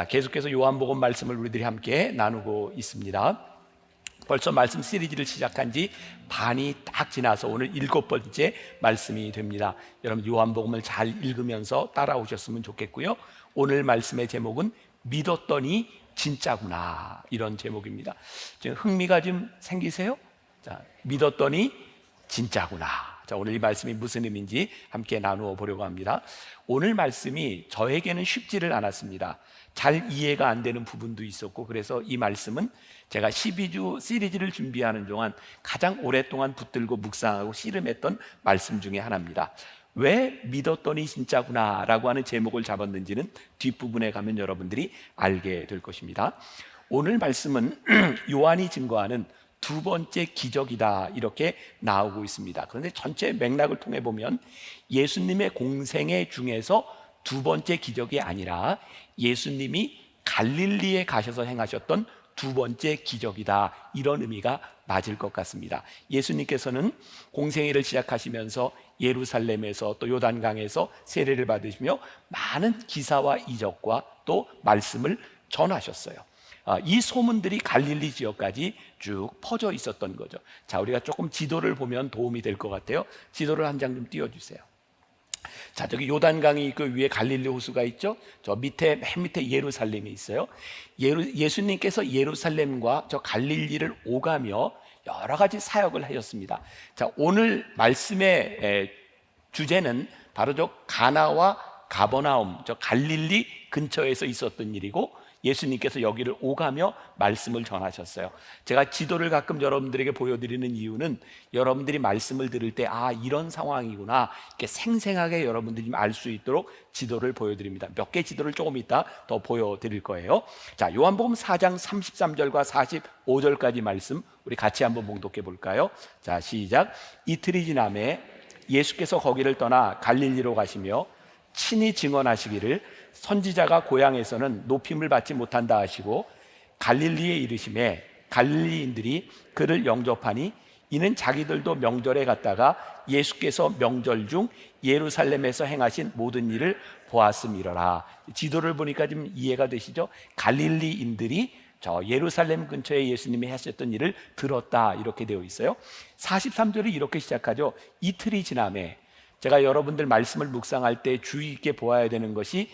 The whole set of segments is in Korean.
계속해서 요한복음 말씀을 우리들이 함께 나누고 있습니다. 벌써 말씀 시리즈를 시작한 지 반이 딱 지나서 오늘 7번째 말씀이 됩니다. 여러분 요한복음을 잘 읽으면서 따라오셨으면 좋겠고요. 오늘 말씀의 제목은 믿었더니 진짜구나, 이런 제목입니다. 지금 흥미가 좀 생기세요? 자, 믿었더니 진짜구나. 자, 오늘 이 말씀이 무슨 의미인지 함께 나누어 보려고 합니다. 오늘 말씀이 저에게는 쉽지를 않았습니다. 잘 이해가 안 되는 부분도 있었고, 그래서 이 말씀은 제가 12주 시리즈를 준비하는 동안 가장 오랫동안 붙들고 묵상하고 씨름했던 말씀 중에 하나입니다. 왜 믿었더니 진짜구나 라고 하는 제목을 잡았는지는 뒷부분에 가면 여러분들이 알게 될 것입니다. 오늘 말씀은 요한이 증거하는 두 번째 기적이다, 이렇게 나오고 있습니다. 그런데 전체 맥락을 통해 보면 예수님의 공생애 중에서 두 번째 기적이 아니라 예수님이 갈릴리에 가셔서 행하셨던 두 번째 기적이다, 이런 의미가 맞을 것 같습니다. 예수님께서는 공생애를 시작하시면서 예루살렘에서 또 요단강에서 세례를 받으시며 많은 기사와 이적과 또 말씀을 전하셨어요. 이 소문들이 갈릴리 지역까지 쭉 퍼져 있었던 거죠. 자, 우리가 조금 지도를 보면 도움이 될 것 같아요. 지도를 한 장 좀 띄워주세요. 자, 저기 요단강이 그 위에 갈릴리 호수가 있죠. 저 밑에, 맨 밑에 예루살렘이 있어요. 예수님께서 예루살렘과 저 갈릴리를 오가며 여러 가지 사역을 하셨습니다. 자, 오늘 말씀의 주제는 바로 저 가나와 가버나움, 저 갈릴리 근처에서 있었던 일이고, 예수님께서 여기를 오가며 말씀을 전하셨어요. 제가 지도를 가끔 여러분들에게 보여드리는 이유는 여러분들이 말씀을 들을 때 이런 상황이구나, 이렇게 생생하게 여러분들이 알 수 있도록 지도를 보여드립니다. 몇 개 지도를 조금 이따 더 보여드릴 거예요. 자, 요한복음 4장 33절과 45절까지 말씀 우리 같이 한번 봉독해 볼까요? 자, 시작. 이틀이 지남에 예수께서 거기를 떠나 갈릴리로 가시며 친히 증언하시기를 선지자가 고향에서는 높임을 받지 못한다 하시고, 갈릴리에 이르심에 갈릴리인들이 그를 영접하니 이는 자기들도 명절에 갔다가 예수께서 명절 중 예루살렘에서 행하신 모든 일을 보았음이러라. 지도를 보니까 좀 이해가 되시죠? 갈릴리인들이 저 예루살렘 근처에 예수님이 하셨던 일을 들었다, 이렇게 되어 있어요. 43절이 이렇게 시작하죠. 이틀이 지남에. 제가 여러분들 말씀을 묵상할 때 주의 있게 보아야 되는 것이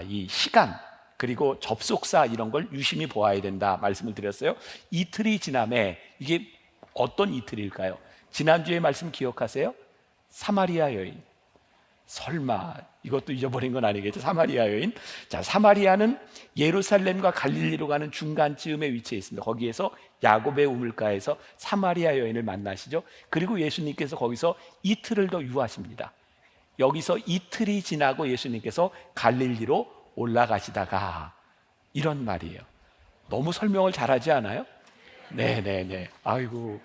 이 시간 그리고 접속사, 이런 걸 유심히 보아야 된다 말씀을 드렸어요. 이틀이 지남에, 이게 어떤 이틀일까요? 지난주에 말씀 기억하세요? 사마리아 여인. 설마 이것도 잊어버린 건 아니겠죠? 사마리아 여인. 자, 사마리아는 예루살렘과 갈릴리로 가는 중간쯤에 위치해 있습니다. 거기에서 야곱의 우물가에서 사마리아 여인을 만나시죠. 그리고 예수님께서 거기서 이틀을 더 유하십니다. 여기서 이틀이 지나고 예수님께서 갈릴리로 올라가시다가 이런 말이에요. 너무 설명을 잘하지 않아요? 네네네. 아이고,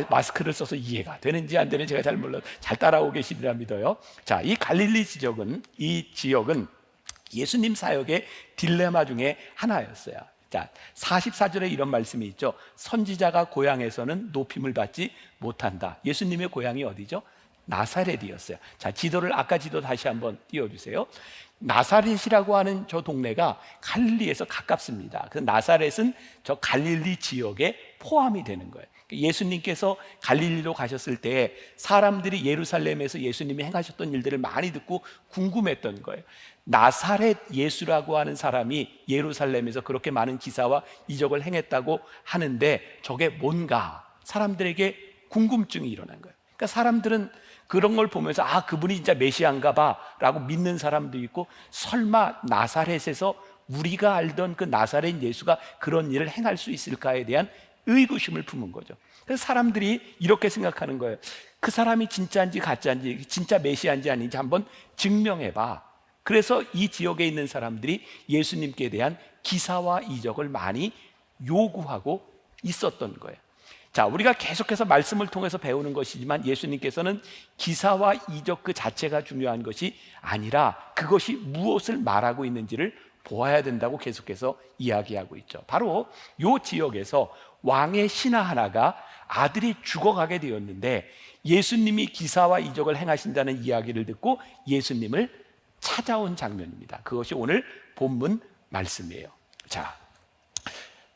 마스크를 써서 이해가 되는지 안 되는지 제가 잘 몰라요. 잘 따라오고 계시리라 믿어요. 자, 이 갈릴리 지역은 예수님 사역의 딜레마 중에 하나였어요. 자, 44절에 이런 말씀이 있죠. 선지자가 고향에서는 높임을 받지 못한다. 예수님의 고향이 어디죠? 나사렛이었어요. 자, 지도를 아까 지도 다시 한번 띄워주세요. 나사렛이라고 하는 저 동네가 갈릴리에서 가깝습니다. 그 나사렛은 저 갈릴리 지역에 포함이 되는 거예요. 예수님께서 갈릴리로 가셨을 때 사람들이 예루살렘에서 예수님이 행하셨던 일들을 많이 듣고 궁금했던 거예요. 나사렛 예수라고 하는 사람이 예루살렘에서 그렇게 많은 기사와 이적을 행했다고 하는데 저게 뭔가 사람들에게 궁금증이 일어난 거예요. 그러니까 사람들은 그런 걸 보면서 그분이 진짜 메시아인가 봐 라고 믿는 사람도 있고, 설마 나사렛에서 우리가 알던 그 나사렛 예수가 그런 일을 행할 수 있을까에 대한 의구심을 품은 거죠. 그래서 사람들이 이렇게 생각하는 거예요. 그 사람이 진짜인지 가짜인지, 진짜 메시아인지 아닌지 한번 증명해봐. 그래서 이 지역에 있는 사람들이 예수님께 대한 기사와 이적을 많이 요구하고 있었던 거예요. 자, 우리가 계속해서 말씀을 통해서 배우는 것이지만 예수님께서는 기사와 이적 그 자체가 중요한 것이 아니라 그것이 무엇을 말하고 있는지를 보아야 된다고 계속해서 이야기하고 있죠. 바로 이 지역에서 왕의 신하 하나가 아들이 죽어가게 되었는데 예수님이 기사와 이적을 행하신다는 이야기를 듣고 예수님을 찾아온 장면입니다. 그것이 오늘 본문 말씀이에요. 자,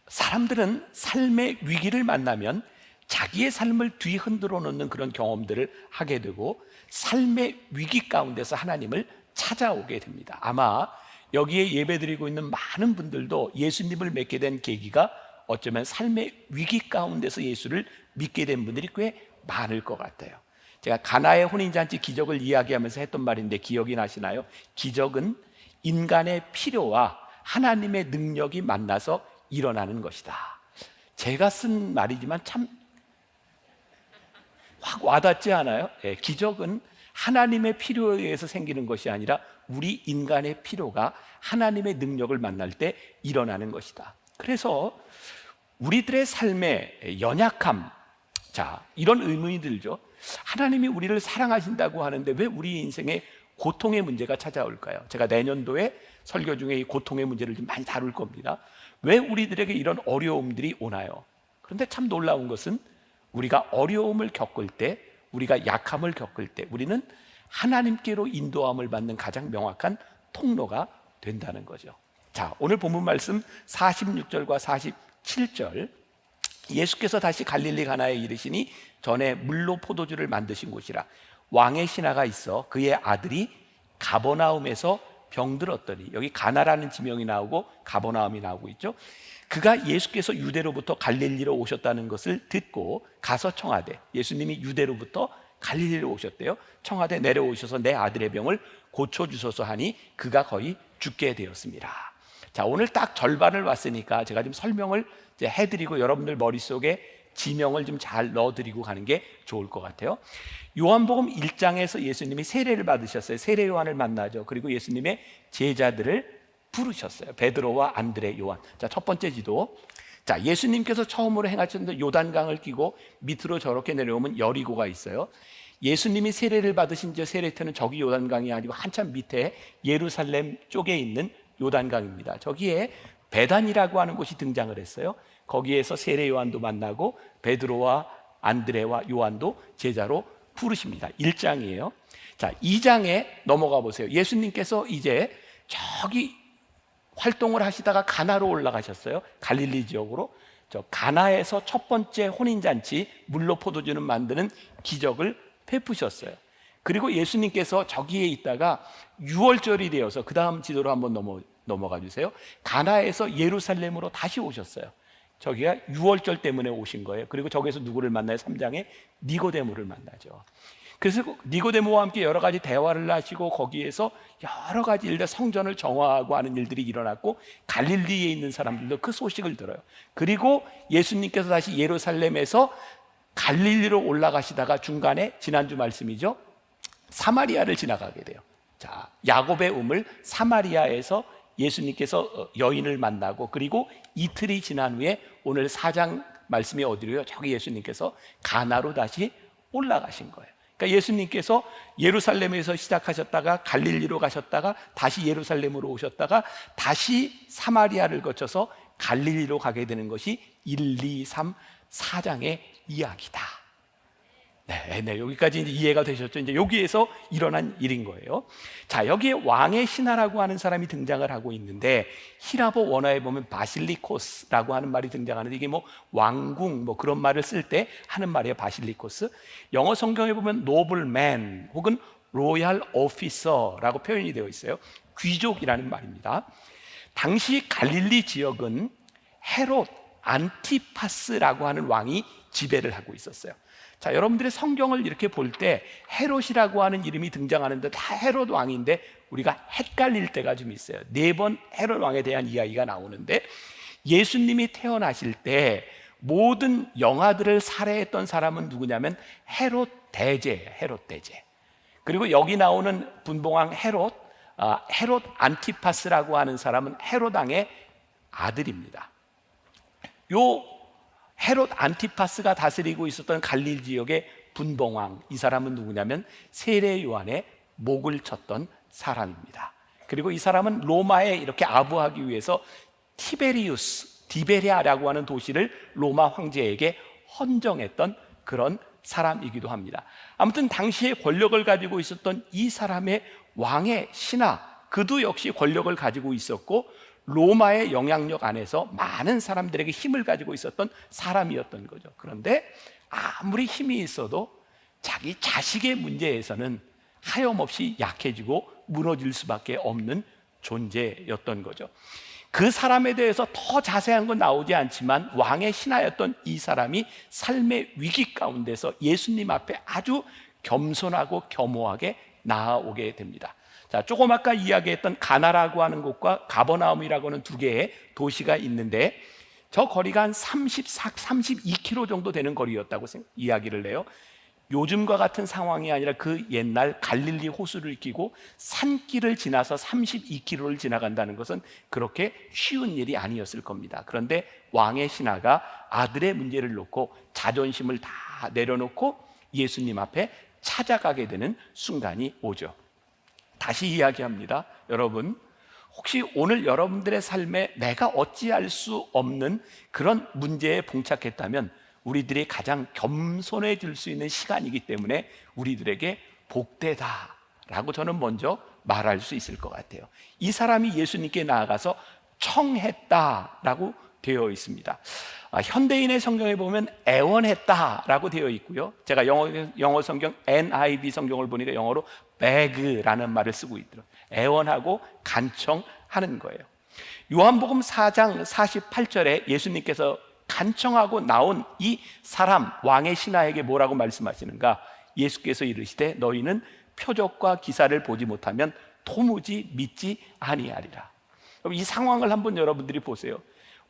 사람들은 삶의 위기를 만나면 자기의 삶을 뒤흔들어 놓는 그런 경험들을 하게 되고 삶의 위기 가운데서 하나님을 찾아오게 됩니다. 아마 여기에 예배드리고 있는 많은 분들도 예수님을 믿게 된 계기가 어쩌면 삶의 위기 가운데서 예수를 믿게 된 분들이 꽤 많을 것 같아요. 제가 가나의 혼인잔치 기적을 이야기하면서 했던 말인데 기억이 나시나요? 기적은 인간의 필요와 하나님의 능력이 만나서 일어나는 것이다. 제가 쓴 말이지만 참 확 와닿지 않아요? 예, 기적은 하나님의 필요에 의해서 생기는 것이 아니라 우리 인간의 필요가 하나님의 능력을 만날 때 일어나는 것이다. 그래서 우리들의 삶의 연약함, 자, 이런 의문이 들죠. 하나님이 우리를 사랑하신다고 하는데 왜 우리 인생에 고통의 문제가 찾아올까요? 제가 내년도에 설교 중에 이 고통의 문제를 좀 많이 다룰 겁니다. 왜 우리들에게 이런 어려움들이 오나요? 그런데 참 놀라운 것은 우리가 어려움을 겪을 때, 우리가 약함을 겪을 때 우리는 하나님께로 인도함을 받는 가장 명확한 통로가 된다는 거죠. 자, 오늘 본문 말씀 46절과 47절, 예수께서 다시 갈릴리 가나에 이르시니 전에 물로 포도주를 만드신 곳이라 왕의 신하가 있어 그의 아들이 가버나움에서 병들었더니, 여기 가나라는 지명이 나오고 가버나움이 나오고 있죠. 그가 예수께서 유대로부터 갈릴리로 오셨다는 것을 듣고 가서 청하되, 예수님이 유대로부터 갈릴리로 오셨대요. 청하되 내려오셔서 내 아들의 병을 고쳐주소서 하니 그가 거의 죽게 되었습니다. 자, 오늘 딱 절반을 왔으니까 제가 좀 설명을 이제 해드리고 여러분들 머릿속에 지명을 좀 잘 넣어드리고 가는 게 좋을 것 같아요. 요한복음 1장에서 예수님이 세례를 받으셨어요. 세례 요한을 만나죠. 그리고 예수님의 제자들을 부르셨어요. 베드로와 안드레, 요한. 자, 첫 번째 지도. 자, 예수님께서 처음으로 행하셨는데 요단강을 끼고 밑으로 저렇게 내려오면 여리고가 있어요. 예수님이 세례를 받으신 저 세례터는 저기 요단강이 아니고 한참 밑에 예루살렘 쪽에 있는 요단강입니다. 저기에 베단이라고 하는 곳이 등장을 했어요. 거기에서 세례 요한도 만나고 베드로와 안드레와 요한도 제자로 부르십니다. 1장이에요. 자, 2장에 넘어가 보세요. 예수님께서 이제 저기 활동을 하시다가 가나로 올라가셨어요. 갈릴리 지역으로. 저 가나에서 첫 번째 혼인잔치, 물로 포도주를 만드는 기적을 베푸셨어요. 그리고 예수님께서 저기에 있다가 6월절이 되어서, 그 다음 지도로 한번 넘어가 주세요. 가나에서 예루살렘으로 다시 오셨어요. 저기가 6월절 때문에 오신 거예요. 그리고 저기에서 누구를 만나요? 3장에 니고데모를 만나죠. 그래서 니고데모와 함께 여러 가지 대화를 하시고 거기에서 여러 가지 일들, 성전을 정화하고 하는 일들이 일어났고 갈릴리에 있는 사람들도 그 소식을 들어요. 그리고 예수님께서 다시 예루살렘에서 갈릴리로 올라가시다가 중간에, 지난주 말씀이죠, 사마리아를 지나가게 돼요. 자, 야곱의 우물 사마리아에서 예수님께서 여인을 만나고, 그리고 이틀이 지난 후에 오늘 4장 말씀이 어디로요? 저기 예수님께서 가나로 다시 올라가신 거예요. 그러니까 예수님께서 예루살렘에서 시작하셨다가 갈릴리로 가셨다가 다시 예루살렘으로 오셨다가 다시 사마리아를 거쳐서 갈릴리로 가게 되는 것이 1, 2, 3, 4장의 이야기다. 네, 여기까지 이제 이해가 되셨죠? 이제 여기에서 일어난 일인 거예요. 자, 여기에 왕의 신하라고 하는 사람이 등장을 하고 있는데, 히라보 원어에 보면 바실리코스라고 하는 말이 등장하는데, 이게 뭐 왕궁 뭐 그런 말을 쓸 때 하는 말이에요. 바실리코스. 영어 성경에 보면 노블맨 혹은 로얄 오피서라고 표현이 되어 있어요. 귀족이라는 말입니다. 당시 갈릴리 지역은 헤롯 안티파스라고 하는 왕이 지배를 하고 있었어요. 자, 여러분들의 성경을 이렇게 볼 때 헤롯이라고 하는 이름이 등장하는데 다 헤롯 왕인데 우리가 헷갈릴 때가 좀 있어요. 4번 헤롯 왕에 대한 이야기가 나오는데, 예수님이 태어나실 때 모든 영아들을 살해했던 사람은 누구냐면 헤롯 대제예요. 헤롯 대제. 그리고 여기 나오는 분봉왕 헤롯 안티파스라고 하는 사람은 헤롯 왕의 아들입니다. 요 헤롯 안티파스가 다스리고 있었던 갈릴리 지역의 분봉왕, 이 사람은 누구냐면 세례 요한의 목을 쳤던 사람입니다. 그리고 이 사람은 로마에 이렇게 아부하기 위해서 디베리아라고 하는 도시를 로마 황제에게 헌정했던 그런 사람이기도 합니다. 아무튼 당시에 권력을 가지고 있었던 이 사람의 왕의 신하, 그도 역시 권력을 가지고 있었고 로마의 영향력 안에서 많은 사람들에게 힘을 가지고 있었던 사람이었던 거죠. 그런데 아무리 힘이 있어도 자기 자식의 문제에서는 하염없이 약해지고 무너질 수밖에 없는 존재였던 거죠. 그 사람에 대해서 더 자세한 건 나오지 않지만 왕의 신하였던 이 사람이 삶의 위기 가운데서 예수님 앞에 아주 겸손하고 겸허하게 나아오게 됩니다. 자, 조금 아까 이야기했던 가나라고 하는 곳과 가버나움이라고 하는 두 개의 도시가 있는데 저 거리가 한 32km 정도 되는 거리였다고 이야기를 해요. 요즘과 같은 상황이 아니라 그 옛날 갈릴리 호수를 끼고 산길을 지나서 32km를 지나간다는 것은 그렇게 쉬운 일이 아니었을 겁니다. 그런데 왕의 신하가 아들의 문제를 놓고 자존심을 다 내려놓고 예수님 앞에 찾아가게 되는 순간이 오죠. 다시 이야기합니다. 여러분, 혹시 오늘 여러분들의 삶에 내가 어찌할 수 없는 그런 문제에 봉착했다면 우리들이 가장 겸손해질 수 있는 시간이기 때문에 우리들에게 복되다라고 저는 먼저 말할 수 있을 것 같아요. 이 사람이 예수님께 나아가서 청했다라고 되어 있습니다. 현대인의 성경에 보면 애원했다라고 되어 있고요. 제가 영어 성경 NIV 성경을 보니까 영어로 beg라는 말을 쓰고 있더라고요. 애원하고 간청하는 거예요. 요한복음 4장 48절에 예수님께서 간청하고 나온 이 사람 왕의 신하에게 뭐라고 말씀하시는가? 예수께서 이르시되 너희는 표적과 기사를 보지 못하면 도무지 믿지 아니하리라. 이 상황을 한번 여러분들이 보세요.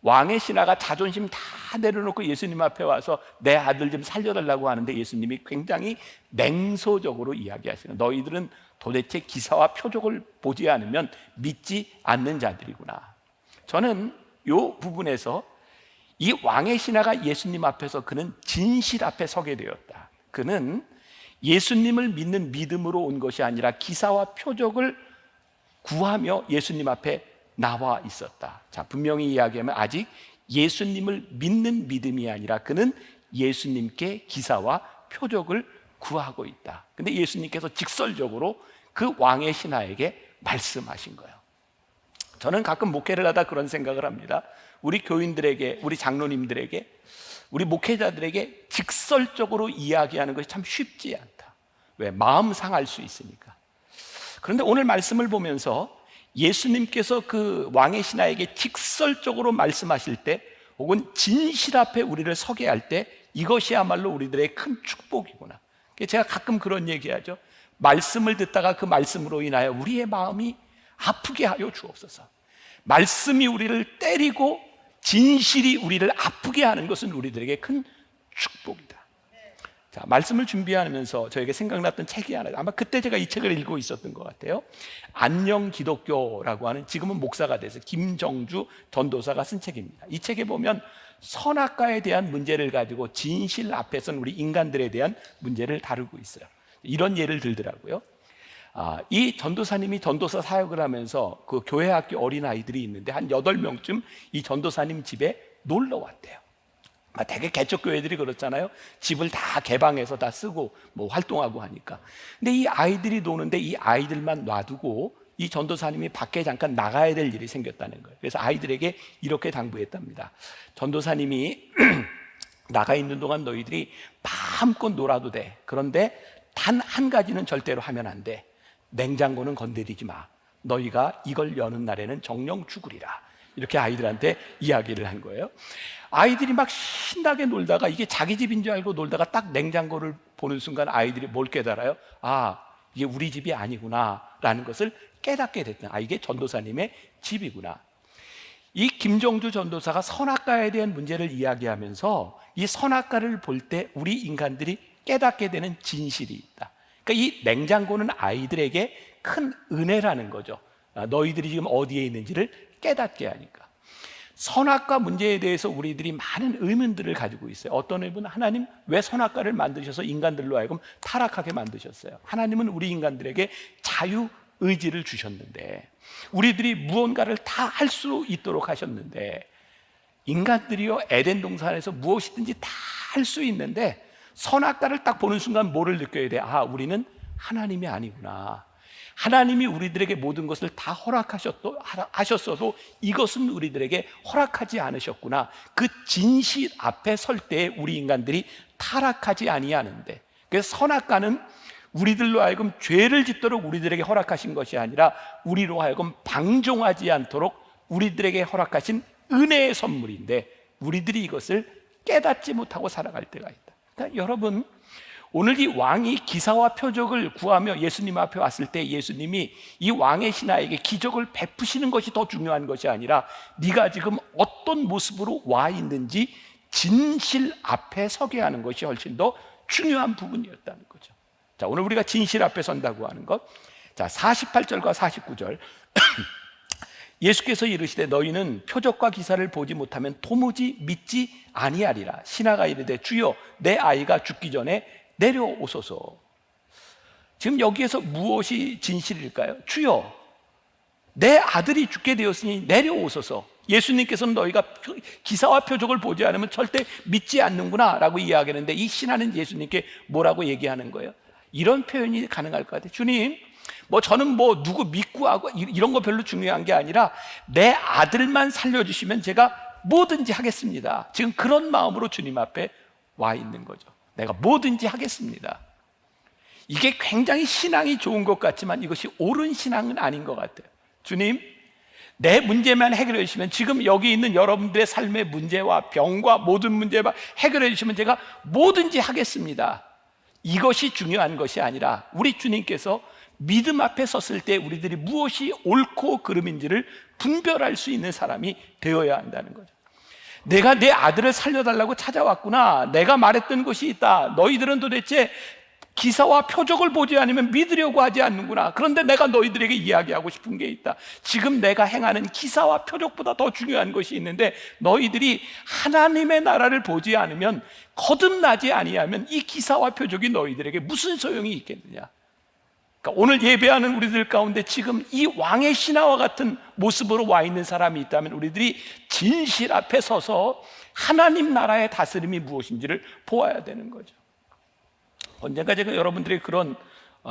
왕의 신하가 자존심 다 내려놓고 예수님 앞에 와서 내 아들 좀 살려달라고 하는데 예수님이 굉장히 냉소적으로 이야기하시는, 너희들은 도대체 기사와 표적을 보지 않으면 믿지 않는 자들이구나. 저는 이 부분에서 이 왕의 신하가 예수님 앞에서 그는 진실 앞에 서게 되었다. 그는 예수님을 믿는 믿음으로 온 것이 아니라 기사와 표적을 구하며 예수님 앞에 나와 있었다. 자, 분명히 이야기하면 아직 예수님을 믿는 믿음이 아니라 그는 예수님께 기사와 표적을 구하고 있다. 근데 예수님께서 직설적으로 그 왕의 신하에게 말씀하신 거예요. 저는 가끔 목회를 하다 그런 생각을 합니다. 우리 교인들에게, 우리 장로님들에게, 우리 목회자들에게 직설적으로 이야기하는 것이 참 쉽지 않다. 왜? 마음 상할 수 있으니까. 그런데 오늘 말씀을 보면서 예수님께서 그 왕의 신하에게 직설적으로 말씀하실 때, 혹은 진실 앞에 우리를 서게 할 때, 이것이야말로 우리들의 큰 축복이구나. 제가 가끔 그런 얘기하죠. 말씀을 듣다가 그 말씀으로 인하여 우리의 마음이 아프게 하여 주옵소서. 말씀이 우리를 때리고 진실이 우리를 아프게 하는 것은 우리들에게 큰 축복이다. 자, 말씀을 준비하면서 저에게 생각났던 책이 하나, 아마 그때 제가 이 책을 읽고 있었던 것 같아요. 안녕 기독교라고 하는, 지금은 목사가 돼서 김정주 전도사가 쓴 책입니다. 이 책에 보면 선악과에 대한 문제를 가지고 진실 앞에선 우리 인간들에 대한 문제를 다루고 있어요. 이런 예를 들더라고요. 이 전도사님이 전도사 사역을 하면서 그 교회 학교 어린아이들이 있는데 한 8명쯤 이 전도사님 집에 놀러 왔대요. 되게 개척교회들이 그렇잖아요. 집을 다 개방해서 다 쓰고 뭐 활동하고 하니까. 근데 이 아이들이 노는데 이 아이들만 놔두고 이 전도사님이 밖에 잠깐 나가야 될 일이 생겼다는 거예요. 그래서 아이들에게 이렇게 당부했답니다. 전도사님이 나가 있는 동안 너희들이 마음껏 놀아도 돼. 그런데 단 한 가지는 절대로 하면 안 돼. 냉장고는 건드리지 마. 너희가 이걸 여는 날에는 정령 죽으리라. 이렇게 아이들한테 이야기를 한 거예요. 아이들이 막 신나게 놀다가 이게 자기 집인 줄 알고 놀다가 딱 냉장고를 보는 순간 아이들이 뭘 깨달아요? 이게 우리 집이 아니구나 라는 것을 깨닫게 됐다. 이게 전도사님의 집이구나. 이 김정주 전도사가 선악과에 대한 문제를 이야기하면서 이 선악과를 볼 때 우리 인간들이 깨닫게 되는 진실이 있다. 그러니까 이 냉장고는 아이들에게 큰 은혜라는 거죠. 너희들이 지금 어디에 있는지를 깨닫게 하니까. 선악과 문제에 대해서 우리들이 많은 의문들을 가지고 있어요. 어떤 의문? 하나님 왜 선악과를 만드셔서 인간들로 하여금 타락하게 만드셨어요? 하나님은 우리 인간들에게 자유의지를 주셨는데, 우리들이 무언가를 다 할 수 있도록 하셨는데, 인간들이요 에덴 동산에서 무엇이든지 다 할 수 있는데 선악과를 딱 보는 순간 뭐를 느껴야 돼? 우리는 하나님이 아니구나. 하나님이 우리들에게 모든 것을 다 하셨어도 이것은 우리들에게 허락하지 않으셨구나. 그 진실 앞에 설 때에 우리 인간들이 타락하지 아니하는데, 그래서 선악과는 우리들로 하여금 죄를 짓도록 우리들에게 허락하신 것이 아니라 우리로 하여금 방종하지 않도록 우리들에게 허락하신 은혜의 선물인데, 우리들이 이것을 깨닫지 못하고 살아갈 때가 있다. 그러니까 여러분, 오늘 이 왕이 기사와 표적을 구하며 예수님 앞에 왔을 때 예수님이 이 왕의 신하에게 기적을 베푸시는 것이 더 중요한 것이 아니라 네가 지금 어떤 모습으로 와 있는지 진실 앞에 서게 하는 것이 훨씬 더 중요한 부분이었다는 거죠. 자, 오늘 우리가 진실 앞에 선다고 하는 것, 자 48절과 49절 예수께서 이르시되 너희는 표적과 기사를 보지 못하면 도무지 믿지 아니하리라. 신하가 이르되 주여 내 아이가 죽기 전에 내려오소서. 지금 여기에서 무엇이 진실일까요? 주여 내 아들이 죽게 되었으니 내려오소서. 예수님께서는 너희가 기사와 표적을 보지 않으면 절대 믿지 않는구나 라고 이야기하는데, 이 신하는 예수님께 뭐라고 얘기하는 거예요? 이런 표현이 가능할 것 같아요. 주님, 저는 누구 믿고 하고 이런 거 별로 중요한 게 아니라 내 아들만 살려주시면 제가 뭐든지 하겠습니다. 지금 그런 마음으로 주님 앞에 와 있는 거죠. 내가 뭐든지 하겠습니다. 이게 굉장히 신앙이 좋은 것 같지만 이것이 옳은 신앙은 아닌 것 같아요. 주님, 내 문제만 해결해 주시면, 지금 여기 있는 여러분들의 삶의 문제와 병과 모든 문제만 해결해 주시면 제가 뭐든지 하겠습니다. 이것이 중요한 것이 아니라 우리 주님께서 믿음 앞에 섰을 때 우리들이 무엇이 옳고 그름인지를 분별할 수 있는 사람이 되어야 한다는 거죠. 내가 내 아들을 살려달라고 찾아왔구나, 내가 말했던 것이 있다, 너희들은 도대체 기사와 표적을 보지 않으면 믿으려고 하지 않는구나. 그런데 내가 너희들에게 이야기하고 싶은 게 있다. 지금 내가 행하는 기사와 표적보다 더 중요한 것이 있는데, 너희들이 하나님의 나라를 보지 않으면, 거듭나지 아니하면 이 기사와 표적이 너희들에게 무슨 소용이 있겠느냐. 그러니까 오늘 예배하는 우리들 가운데 지금 이 왕의 신하와 같은 모습으로 와 있는 사람이 있다면 우리들이 진실 앞에 서서 하나님 나라의 다스림이 무엇인지를 보아야 되는 거죠. 언젠가 제가 여러분들에게 그런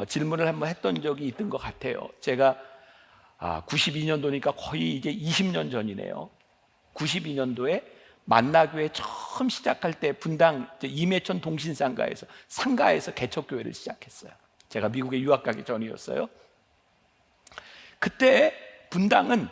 질문을 한번 했던 적이 있던 것 같아요. 제가 92년도니까 거의 이제 20년 전이네요. 92년도에 만나교회 처음 시작할 때 분당 임해천 동신상가에서 개척교회를 시작했어요. 제가 미국에 유학 가기 전이었어요. 그때 분당은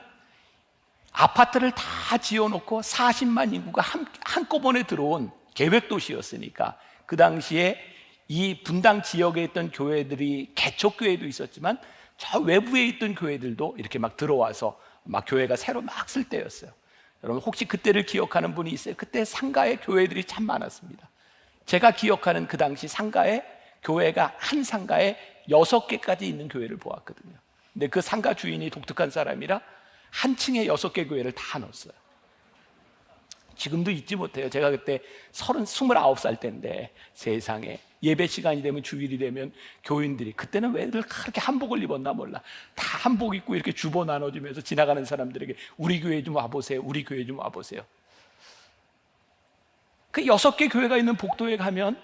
아파트를 다 지어놓고 40만 인구가 한꺼번에 들어온 계획도시였으니까 그 당시에 이 분당 지역에 있던 교회들이 개척교회도 있었지만 저 외부에 있던 교회들도 이렇게 막 들어와서 막 교회가 새로 막 쓸 때였어요. 여러분 혹시 그때를 기억하는 분이 있어요? 그때 상가에 교회들이 참 많았습니다. 제가 기억하는 그 당시 상가에 교회가 한 상가에 6개까지 있는 교회를 보았거든요. 근데 그 상가 주인이 독특한 사람이라 한 층에 6개 교회를 다 넣었어요. 지금도 잊지 못해요. 제가 그때 29살 때인데 세상에 예배 시간이 되면, 주일이 되면 교인들이, 그때는 왜들 그렇게 한복을 입었나 몰라, 다 한복 입고 이렇게 주보 나눠주면서 지나가는 사람들에게 우리 교회 좀 와보세요, 우리 교회 좀 와보세요. 그 6개 교회가 있는 복도에 가면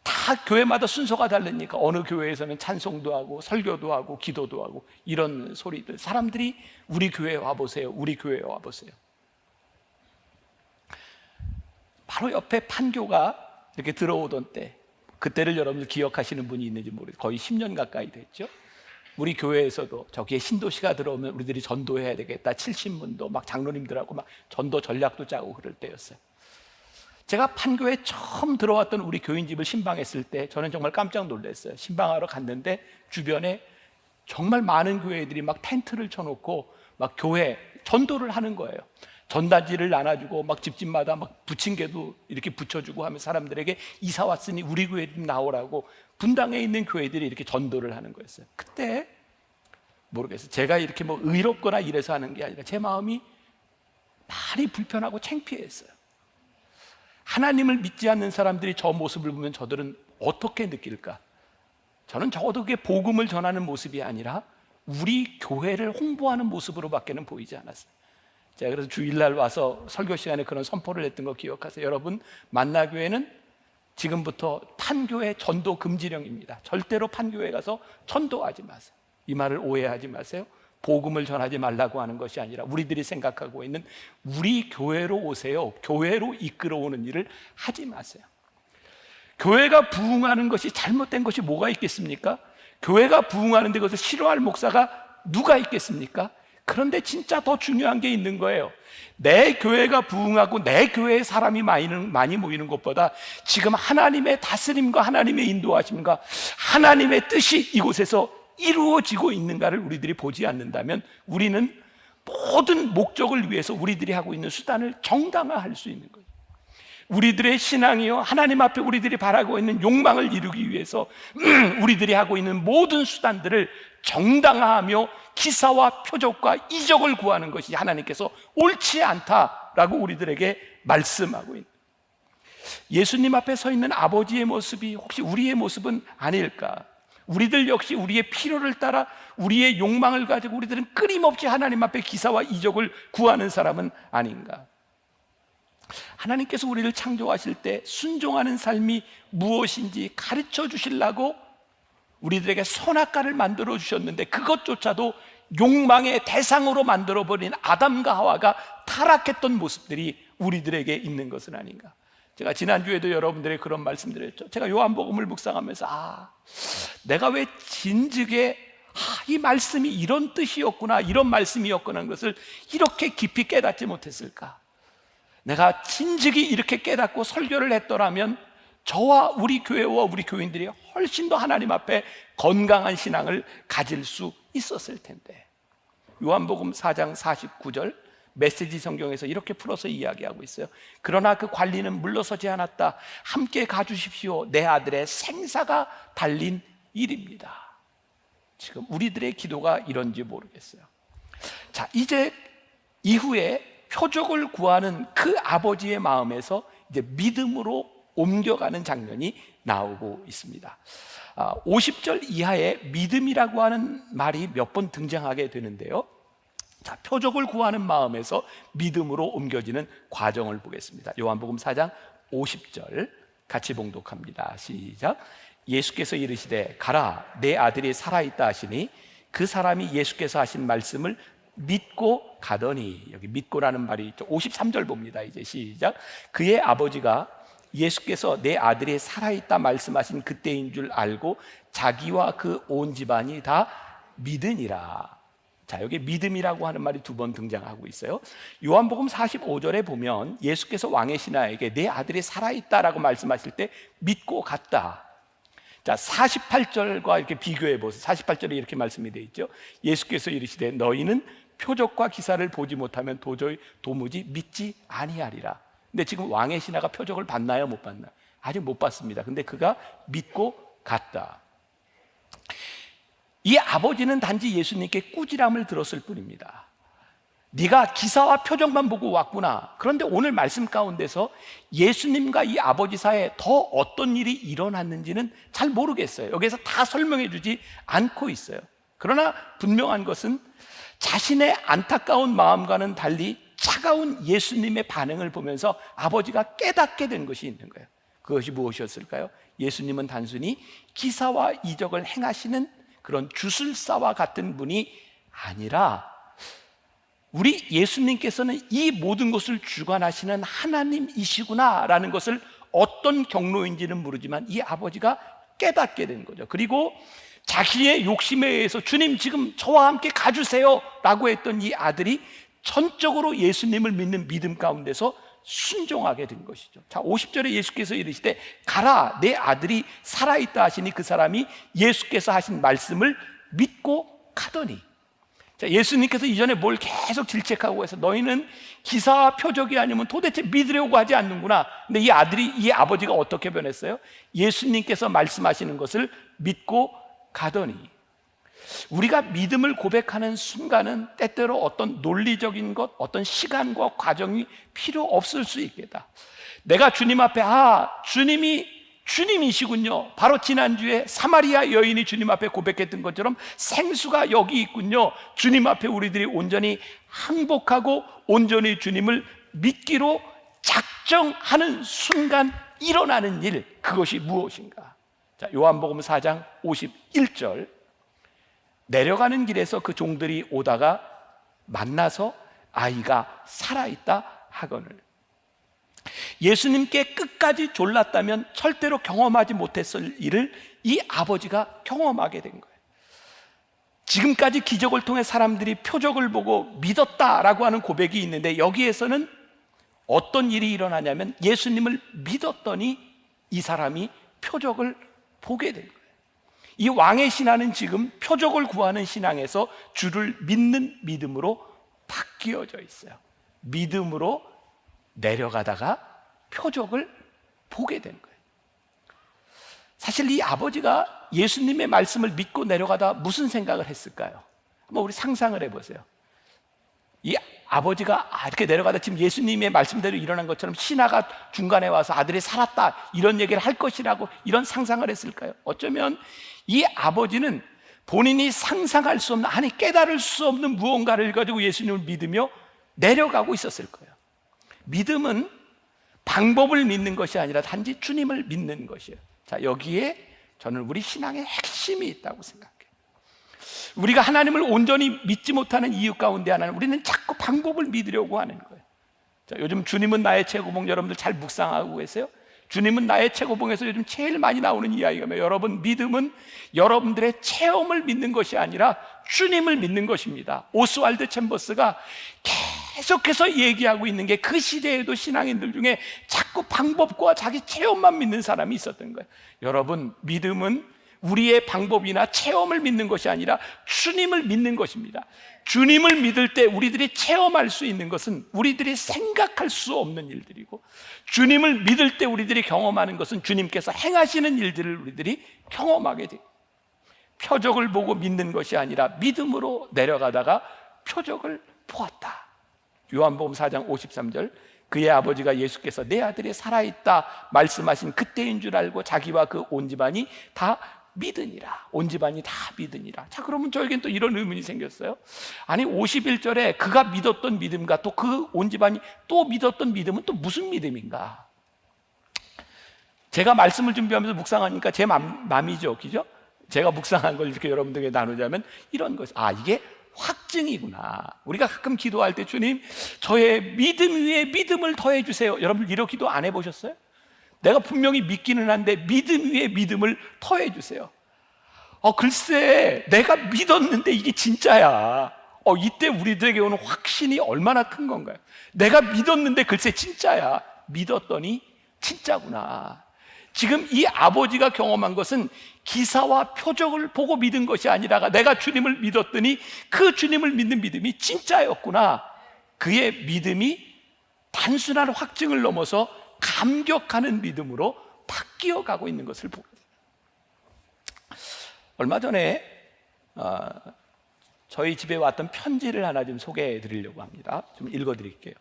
다 교회마다 순서가 다르니까 어느 교회에서는 찬송도 하고 설교도 하고 기도도 하고 이런 소리들, 사람들이 우리 교회에 와보세요, 우리 교회에 와보세요. 바로 옆에 판교가 이렇게 들어오던 때, 그때를 여러분들 기억하시는 분이 있는지 모르겠어요. 거의 10년 가까이 됐죠. 우리 교회에서도 저기에 신도시가 들어오면 우리들이 전도해야 되겠다, 70문도 막 장로님들하고 막 전도 전략도 짜고 그럴 때였어요. 제가 판교에 처음 들어왔던 우리 교인 집을 신방했을 때 저는 정말 깜짝 놀랐어요. 신방하러 갔는데 주변에 정말 많은 교회들이 막 텐트를 쳐놓고 막 교회 전도를 하는 거예요. 전단지를 나눠주고 막 집집마다 막 부침개도 이렇게 붙여주고 하면 사람들에게 이사 왔으니 우리 교회 좀 나오라고 분당에 있는 교회들이 이렇게 전도를 하는 거였어요. 그때 모르겠어요. 제가 이렇게 의롭거나 이래서 하는 게 아니라 제 마음이 많이 불편하고 창피했어요. 하나님을 믿지 않는 사람들이 저 모습을 보면 저들은 어떻게 느낄까? 저는 적어도 그게 복음을 전하는 모습이 아니라 우리 교회를 홍보하는 모습으로밖에는 보이지 않았어요. 제가 그래서 주일날 와서 설교 시간에 그런 선포를 했던 거 기억하세요? 여러분, 만나교회는 지금부터 판교회 전도 금지령입니다. 절대로 판교회 가서 전도하지 마세요. 이 말을 오해하지 마세요. 복음을 전하지 말라고 하는 것이 아니라 우리들이 생각하고 있는 우리 교회로 오세요, 교회로 이끌어오는 일을 하지 마세요. 교회가 부흥하는 것이 잘못된 것이 뭐가 있겠습니까? 교회가 부흥하는데 그것을 싫어할 목사가 누가 있겠습니까? 그런데 진짜 더 중요한 게 있는 거예요. 내 교회가 부흥하고 내 교회에 사람이 많이 모이는 것보다 지금 하나님의 다스림과 하나님의 인도하심과 하나님의 뜻이 이곳에서 이루어지고 있는가를 우리들이 보지 않는다면 우리는 모든 목적을 위해서 우리들이 하고 있는 수단을 정당화할 수 있는 거예요. 우리들의 신앙이요, 하나님 앞에 우리들이 바라고 있는 욕망을 이루기 위해서 우리들이 하고 있는 모든 수단들을 정당화하며 기사와 표적과 이적을 구하는 것이 하나님께서 옳지 않다라고 우리들에게 말씀하고 있는, 예수님 앞에 서 있는 아버지의 모습이 혹시 우리의 모습은 아닐까? 우리들 역시 우리의 필요를 따라 우리의 욕망을 가지고 우리들은 끊임없이 하나님 앞에 기사와 이적을 구하는 사람은 아닌가? 하나님께서 우리를 창조하실 때 순종하는 삶이 무엇인지 가르쳐 주시려고 우리들에게 선악과를 만들어 주셨는데 그것조차도 욕망의 대상으로 만들어버린 아담과 하와가 타락했던 모습들이 우리들에게 있는 것은 아닌가? 제가 지난주에도 여러분들에게 그런 말씀드렸죠. 제가 요한복음을 묵상하면서 내가 왜 진즉에 이 말씀이 이런 뜻이었구나, 이런 말씀이었구나 하는 것을 이렇게 깊이 깨닫지 못했을까? 내가 진즉이 이렇게 깨닫고 설교를 했더라면 저와 우리 교회와 우리 교인들이 훨씬 더 하나님 앞에 건강한 신앙을 가질 수 있었을 텐데. 요한복음 4장 49절 메시지 성경에서 이렇게 풀어서 이야기하고 있어요. 그러나 그 관리는 물러서지 않았다. 함께 가주십시오. 내 아들의 생사가 달린 일입니다. 지금 우리들의 기도가 이런지 모르겠어요. 자, 이제 이후에 표적을 구하는 그 아버지의 마음에서 이제 믿음으로 옮겨가는 장면이 나오고 있습니다. 50절 이하에 믿음이라고 하는 말이 몇 번 등장하게 되는데요. 자, 표적을 구하는 마음에서 믿음으로 옮겨지는 과정을 보겠습니다. 요한복음 4장 50절 같이 봉독합니다. 시작. 예수께서 이르시되 가라, 내 아들이 살아있다 하시니 그 사람이 예수께서 하신 말씀을 믿고 가더니, 여기 믿고라는 말이 있죠. 53절 봅니다. 이제 시작. 그의 아버지가 예수께서 내 아들이 살아있다 말씀하신 그때인 줄 알고 자기와 그 온 집안이 다 믿으니라. 자, 여기 믿음이라고 하는 말이 두 번 등장하고 있어요. 요한복음 45절에 보면 예수께서 왕의 신하에게 내 아들이 살아있다라고 말씀하실 때 믿고 갔다. 자, 48절과 이렇게 비교해 보세요. 48절에 이렇게 말씀이 되어 있죠. 예수께서 이르시되 너희는 표적과 기사를 보지 못하면 도무지 믿지 아니하리라. 근데 지금 왕의 신하가 표적을 봤나요? 못 봤나요? 아직 못 봤습니다. 근데 그가 믿고 갔다. 이 아버지는 단지 예수님께 꾸지람을 들었을 뿐입니다. 네가 기사와 표적만 보고 왔구나. 그런데 오늘 말씀 가운데서 예수님과 이 아버지 사이에 더 어떤 일이 일어났는지는 잘 모르겠어요. 여기에서 다 설명해 주지 않고 있어요. 그러나 분명한 것은 자신의 안타까운 마음과는 달리 차가운 예수님의 반응을 보면서 아버지가 깨닫게 된 것이 있는 거예요. 그것이 무엇이었을까요? 예수님은 단순히 기사와 이적을 행하시는 그런 주술사와 같은 분이 아니라 우리 예수님께서는 이 모든 것을 주관하시는 하나님이시구나라는 것을 어떤 경로인지는 모르지만 이 아버지가 깨닫게 된 거죠. 그리고 자기의 욕심에 의해서 주님 지금 저와 함께 가주세요 라고 했던 이 아들이 전적으로 예수님을 믿는 믿음 가운데서 순종하게 된 것이죠. 자, 50절에 예수께서 이르시되 가라, 내 아들이 살아있다 하시니 그 사람이 예수께서 하신 말씀을 믿고 가더니. 자, 예수님께서 이전에 뭘 계속 질책하고 해서 너희는 기사와 표적이 아니면 도대체 믿으려고 하지 않는구나. 근데 이 아버지가 어떻게 변했어요? 예수님께서 말씀하시는 것을 믿고 가더니. 우리가 믿음을 고백하는 순간은 때때로 어떤 논리적인 것, 어떤 시간과 과정이 필요 없을 수 있겠다. 내가 주님 앞에 주님이 주님이시군요. 바로 지난주에 사마리아 여인이 주님 앞에 고백했던 것처럼 생수가 여기 있군요. 주님 앞에 우리들이 온전히 항복하고 온전히 주님을 믿기로 작정하는 순간 일어나는 일, 그것이 무엇인가? 자, 요한복음 4장 51절 내려가는 길에서 그 종들이 오다가 만나서 아이가 살아있다 하거늘. 예수님께 끝까지 졸랐다면 절대로 경험하지 못했을 일을 이 아버지가 경험하게 된 거예요. 지금까지 기적을 통해 사람들이 표적을 보고 믿었다라고 하는 고백이 있는데, 여기에서는 어떤 일이 일어나냐면 예수님을 믿었더니 이 사람이 표적을 보게 된 거예요. 이 왕의 신앙은 지금 표적을 구하는 신앙에서 주를 믿는 믿음으로 바뀌어져 있어요. 믿음으로 내려가다가 표적을 보게 된 거예요. 사실 이 아버지가 예수님의 말씀을 믿고 내려가다 무슨 생각을 했을까요? 한번 우리 상상을 해보세요. 이 아버지가 이렇게 내려가다 지금 예수님의 말씀대로 일어난 것처럼 신하가 중간에 와서 아들이 살았다 이런 얘기를 할 것이라고 이런 상상을 했을까요? 어쩌면 이 아버지는 본인이 상상할 수 없는, 아니 깨달을 수 없는 무언가를 가지고 예수님을 믿으며 내려가고 있었을 거예요. 믿음은 방법을 믿는 것이 아니라 단지 주님을 믿는 것이에요. 자, 여기에 저는 우리 신앙의 핵심이 있다고 생각해요. 우리가 하나님을 온전히 믿지 못하는 이유 가운데 하나는 우리는 자꾸 방법을 믿으려고 하는 거예요. 자, 요즘 주님은 나의 최고봉 여러분들 잘 묵상하고 계세요? 주님은 나의 최고봉에서 요즘 제일 많이 나오는 이야기가 뭐예요? 여러분, 믿음은 여러분들의 체험을 믿는 것이 아니라 주님을 믿는 것입니다. 오스왈드 챔버스가 계속해서 얘기하고 있는 게, 그 시대에도 신앙인들 중에 자꾸 방법과 자기 체험만 믿는 사람이 있었던 거예요. 여러분, 믿음은 우리의 방법이나 체험을 믿는 것이 아니라 주님을 믿는 것입니다. 주님을 믿을 때 우리들이 체험할 수 있는 것은 우리들이 생각할 수 없는 일들이고, 주님을 믿을 때 우리들이 경험하는 것은 주님께서 행하시는 일들을 우리들이 경험하게 돼요. 표적을 보고 믿는 것이 아니라 믿음으로 내려가다가 표적을 보았다. 요한복음 4장 53절, 그의 아버지가 예수께서 내 아들이 살아있다 말씀하신 그때인 줄 알고 자기와 그 온 집안이 다 믿으니라. 온 집안이 다 믿으니라. 자, 그러면 저에겐 또 이런 의문이 생겼어요. 아니 51절에 그가 믿었던 믿음과 또 그 온 집안이 또 믿었던 믿음은 또 무슨 믿음인가? 제가 말씀을 준비하면서 묵상하니까 제 맘이죠, 그죠? 제가 묵상한 걸 이렇게 여러분들에게 나누자면 이런 것, 이게 확증이구나. 우리가 가끔 기도할 때 주님, 저의 믿음 위에 믿음을 더해 주세요. 여러분 이런 기도 안 해보셨어요? 내가 분명히 믿기는 한데 믿음 위에 믿음을 더해 주세요. 글쎄 내가 믿었는데 이게 진짜야. 이때 우리들에게 오는 확신이 얼마나 큰 건가요? 내가 믿었는데 글쎄 진짜야. 믿었더니 진짜구나. 지금 이 아버지가 경험한 것은 기사와 표적을 보고 믿은 것이 아니라 내가 주님을 믿었더니 그 주님을 믿는 믿음이 진짜였구나. 그의 믿음이 단순한 확증을 넘어서 감격하는 믿음으로 바뀌어 가고 있는 것을 보게 됩니다. 얼마 전에 저희 집에 왔던 편지를 하나 좀 소개해 드리려고 합니다. 좀 읽어 드릴게요.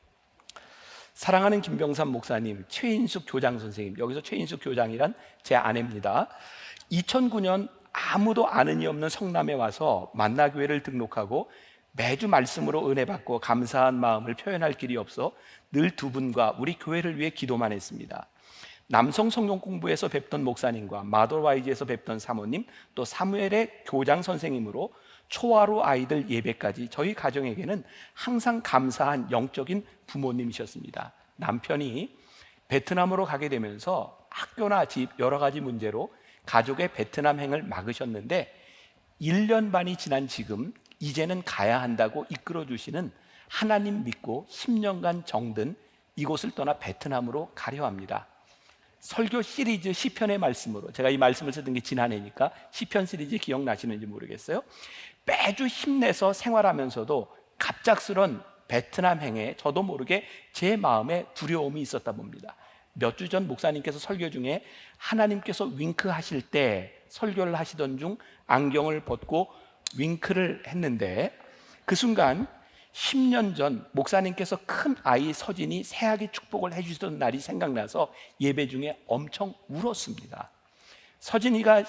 사랑하는 김병삼 목사님, 최인숙 교장 선생님, 여기서 최인숙 교장이란 제 아내입니다. 2009년 아무도 아는 이 없는 성남에 와서 만나교회를 등록하고 매주 말씀으로 은혜 받고 감사한 마음을 표현할 길이 없어 늘 두 분과 우리 교회를 위해 기도만 했습니다. 남성 성경 공부에서 뵙던 목사님과 마더와이즈에서 뵙던 사모님, 또 사무엘의 교장 선생님으로 초하루 아이들 예배까지 저희 가정에게는 항상 감사한 영적인 부모님이셨습니다. 남편이 베트남으로 가게 되면서 학교나 집 여러 가지 문제로 가족의 베트남행을 막으셨는데 1년 반이 지난 지금 이제는 가야 한다고 이끌어 주시는 하나님 믿고 10년간 정든 이곳을 떠나 베트남으로 가려 합니다. 설교 시리즈 시편의 말씀으로, 제가 이 말씀을 쓰던 게 지난해니까 시편 시리즈 기억나시는지 모르겠어요. 매주 힘내서 생활하면서도 갑작스런 베트남행에 저도 모르게 제 마음에 두려움이 있었다 봅니다. 몇 주 전 목사님께서 설교 중에 하나님께서 윙크하실 때 설교를 하시던 중 안경을 벗고 윙크를 했는데, 그 순간 10년 전 목사님께서 큰 아이 서진이 새하기 축복을 해주시던 날이 생각나서 예배 중에 엄청 울었습니다. 서진이가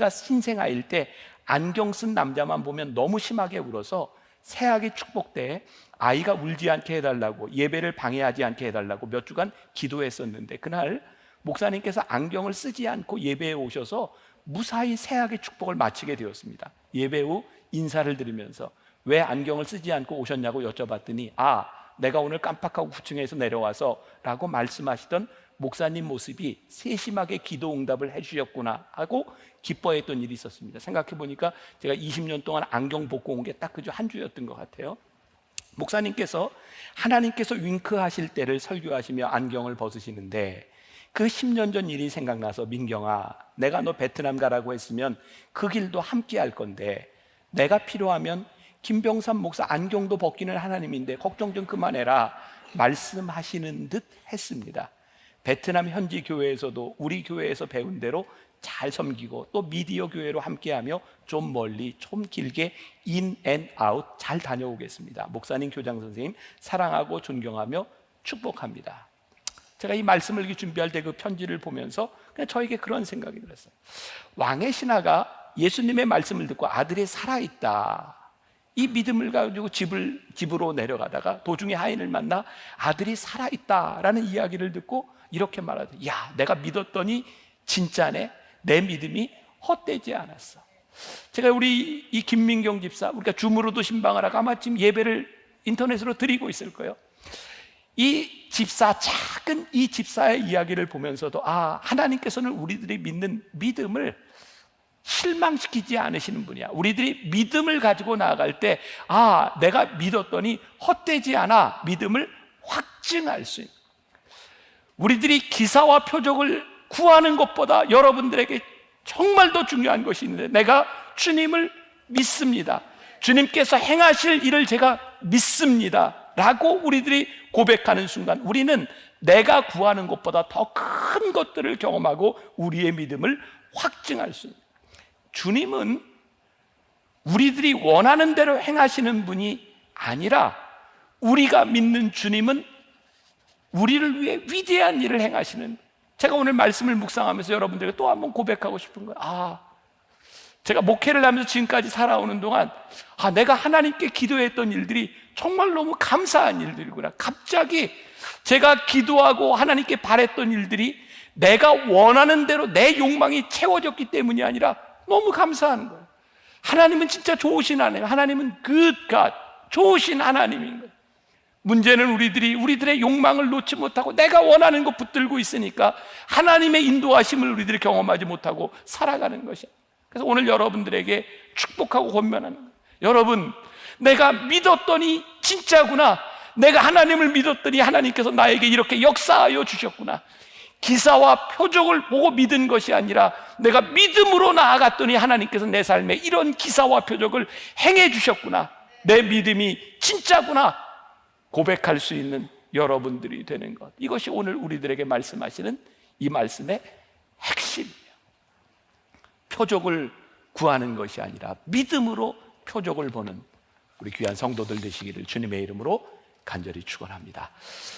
신생아일 때 안경 쓴 남자만 보면 너무 심하게 울어서 새하기 축복 때 아이가 울지 않게 해달라고, 예배를 방해하지 않게 해달라고 몇 주간 기도했었는데, 그날 목사님께서 안경을 쓰지 않고 예배에 오셔서 무사히 새학의 축복을 마치게 되었습니다. 예배 후 인사를 드리면서 왜 안경을 쓰지 않고 오셨냐고 여쭤봤더니 내가 오늘 깜빡하고 9층에서 내려와서 라고 말씀하시던 목사님 모습이 세심하게 기도 응답을 해주셨구나 하고 기뻐했던 일이 있었습니다. 생각해 보니까 제가 20년 동안 안경 벗고 온 게 딱 그저 한 주였던 것 같아요. 목사님께서 하나님께서 윙크하실 때를 설교하시며 안경을 벗으시는데 그 10년 전 일이 생각나서 민경아, 내가 너 베트남 가라고 했으면 그 길도 함께 할 건데 내가 필요하면 김병삼 목사 안경도 벗기는 하나님인데 걱정 좀 그만해라 말씀하시는 듯 했습니다. 베트남 현지 교회에서도 우리 교회에서 배운 대로 잘 섬기고 또 미디어 교회로 함께하며 좀 멀리 좀 길게 인 앤 아웃 잘 다녀오겠습니다. 목사님, 교장 선생님 사랑하고 존경하며 축복합니다. 제가 이 말씀을 준비할 때 그 편지를 보면서 그냥 저에게 그런 생각이 들었어요. 왕의 신하가 예수님의 말씀을 듣고 아들이 살아있다, 이 믿음을 가지고 집으로 내려가다가 도중에 하인을 만나 아들이 살아있다라는 이야기를 듣고 이렇게 말하더니 내가 믿었더니 진짜네, 내 믿음이 헛되지 않았어. 제가 우리 이 김민경 집사, 우리가 줌으로도 신방을 하고 아마 지금 예배를 인터넷으로 드리고 있을 거예요. 이 집사, 작은 이 집사의 이야기를 보면서도 하나님께서는 우리들이 믿는 믿음을 실망시키지 않으시는 분이야. 우리들이 믿음을 가지고 나아갈 때 내가 믿었더니 헛되지 않아 믿음을 확증할 수 있는, 우리들이 기사와 표적을 구하는 것보다 여러분들에게 정말 더 중요한 것이 있는데 내가 주님을 믿습니다, 주님께서 행하실 일을 제가 믿습니다 라고 우리들이 고백하는 순간 우리는 내가 구하는 것보다 더 큰 것들을 경험하고 우리의 믿음을 확증할 수 있습니다. 주님은 우리들이 원하는 대로 행하시는 분이 아니라 우리가 믿는 주님은 우리를 위해 위대한 일을 행하시는, 제가 오늘 말씀을 묵상하면서 여러분들에게 또 한번 고백하고 싶은 거예요. 제가 목회를 하면서 지금까지 살아오는 동안 내가 하나님께 기도했던 일들이 정말 너무 감사한 일들이구나. 갑자기 제가 기도하고 하나님께 바랬던 일들이 내가 원하는 대로 내 욕망이 채워졌기 때문이 아니라 너무 감사한 거예요. 하나님은 진짜 좋으신 하나님, 하나님은 good God, 좋으신 하나님인 거예요. 문제는 우리들의 욕망을 놓지 못하고 내가 원하는 것 붙들고 있으니까 하나님의 인도하심을 우리들이 경험하지 못하고 살아가는 것이야. 그래서 오늘 여러분들에게 축복하고 권면하는 거예요. 여러분, 내가 믿었더니 진짜구나, 내가 하나님을 믿었더니 하나님께서 나에게 이렇게 역사하여 주셨구나. 기사와 표적을 보고 믿은 것이 아니라 내가 믿음으로 나아갔더니 하나님께서 내 삶에 이런 기사와 표적을 행해 주셨구나, 내 믿음이 진짜구나 고백할 수 있는 여러분들이 되는 것, 이것이 오늘 우리들에게 말씀하시는 이 말씀의 핵심이에요. 표적을 구하는 것이 아니라 믿음으로 표적을 보는 우리 귀한 성도들 되시기를 주님의 이름으로 간절히 축원합니다.